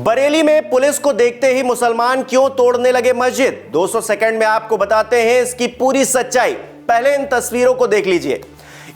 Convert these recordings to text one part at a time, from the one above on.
बरेली में पुलिस को देखते ही मुसलमान क्यों तोड़ने लगे मस्जिद? 200 सेकंड में आपको बताते हैं इसकी पूरी सच्चाई। पहले इन तस्वीरों को देख लीजिए।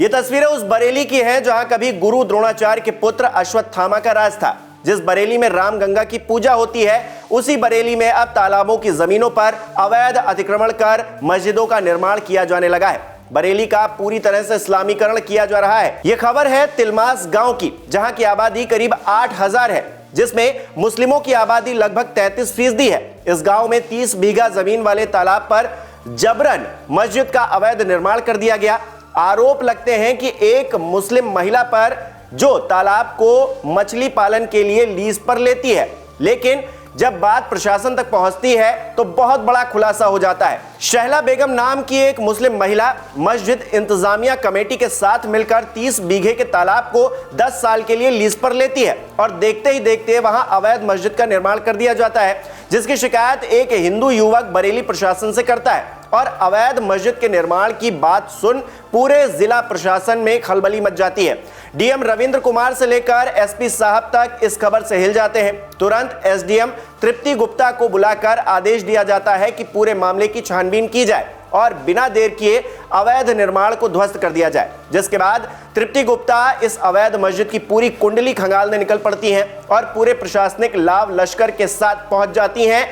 ये तस्वीरें उस बरेली की हैं जहां कभी गुरु द्रोणाचार्य के पुत्र अश्वत्थामा का राज था। जिस बरेली में रामगंगा की पूजा होती है, उसी बरेली में अब तालाबों की जमीनों पर अवैध अतिक्रमण कर मस्जिदों का निर्माण किया जाने लगा है। बरेली का पूरी तरह से इस्लामीकरण किया जा रहा है। यह खबर है तिलमास गांव की, जहां की आबादी करीब 8000 है, जिसमें मुस्लिमों की आबादी लगभग 33% है। इस गांव में 30 बीघा जमीन वाले तालाब पर जबरन मस्जिद का अवैध निर्माण कर दिया गया। आरोप लगते हैं कि एक मुस्लिम महिला पर, जो तालाब को मछली पालन के लिए लीज पर लेती है, लेकिन जब बात प्रशासन तक पहुंचती है तो बहुत बड़ा खुलासा हो जाता है। शहला बेगम नाम की एक मुस्लिम महिला मस्जिद इंतजामिया कमेटी के साथ मिलकर 30 बीघे के तालाब को 10 साल के लिए लीज पर लेती है और देखते ही देखते वहां अवैध मस्जिद का निर्माण कर दिया जाता है, जिसकी शिकायत एक हिंदू युवक बरेली प्रशासन से करता है और अवैध मस्जिद के निर्माण की बात सुन पूरे जिला प्रशासन में खलबली मच जाती है। डीएम रविंद्र कुमार से लेकर एसपी साहब तक इस खबर से हिल जाते हैं। तुरंत एसडीएम तृप्ति गुप्ता को बुलाकर आदेश दिया जाता है कि पूरे मामले की छानबीन की जाए और बिना देर किए अवैध निर्माण को ध्वस्त कर दिया जाए। जिसके बाद तृप्ति गुप्ता इस अवैध मस्जिद की पूरी कुंडली खंगालने निकल पड़ती हैं और पूरे प्रशासनिक लाव लश्कर के साथ पहुंच जाती हैं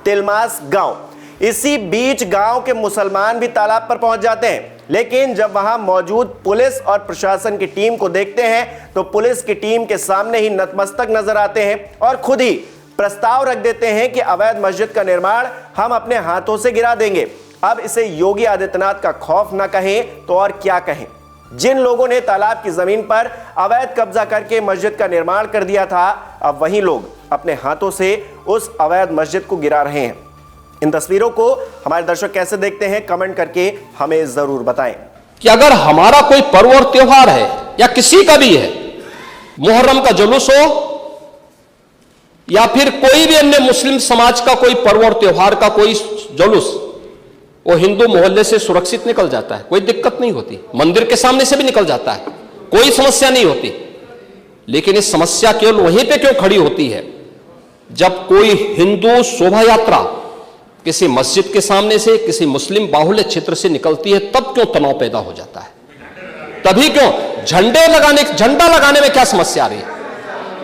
तिलमास गांव। इसी बीच गांव के मुसलमान भी तालाब पर पहुंच जाते हैं, लेकिन जब वहां मौजूद पुलिस और प्रशासन की टीम को देखते हैं तो पुलिस की टीम के सामने ही नतमस्तक नजर आते हैं और खुद ही प्रस्ताव रख देते हैं कि अवैध मस्जिद का निर्माण हम अपने हाथों से गिरा देंगे। अब इसे योगी आदित्यनाथ का खौफ न कहें तो और क्या कहें। जिन लोगों ने तालाब की जमीन पर अवैध कब्जा करके मस्जिद का निर्माण कर दिया था, अब वही लोग अपने हाथों से उस अवैध मस्जिद को गिरा रहे हैं। इन तस्वीरों को हमारे दर्शक कैसे देखते हैं, कमेंट करके हमें जरूर बताएं। कि अगर हमारा कोई पर्व और त्योहार है या किसी का भी है, मुहर्रम का जुलूस हो या फिर कोई भी अन्य मुस्लिम समाज का कोई पर्व और त्योहार का कोई जुलूस, वो हिंदू मोहल्ले से सुरक्षित निकल जाता है, कोई दिक्कत नहीं होती। मंदिर के सामने से भी निकल जाता है, कोई समस्या नहीं होती। लेकिन इस समस्या केवल वहीं पे क्यों खड़ी होती है जब कोई हिंदू शोभा यात्रा किसी मस्जिद के सामने से, किसी मुस्लिम बाहुल्य क्षेत्र से निकलती है, तब क्यों तनाव पैदा हो जाता है? तभी क्यों झंडा लगाने में क्या समस्या आ रही है?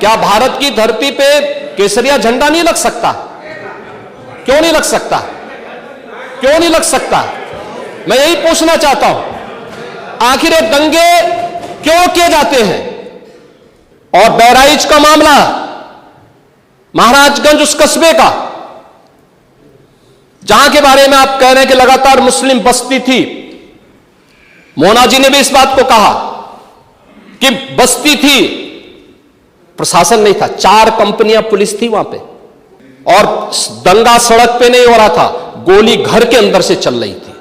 क्या भारत की धरती पे केसरिया झंडा नहीं लग सकता? क्यों नहीं लग सकता? क्यों नहीं लग सकता? मैं यही पूछना चाहता हूं। आखिर ये दंगे क्यों किए जाते हैं? और बहराइच का मामला, महाराजगंज उस कस्बे का, जहां के बारे में आप कह रहे हैं कि लगातार मुस्लिम बस्ती थी, मोना जी ने भी इस बात को कहा कि बस्ती थी, प्रशासन नहीं था, 4 कंपनियां पुलिस थी वहां पे, और दंगा सड़क पे नहीं हो रहा था, गोली घर के अंदर से चल रही थी।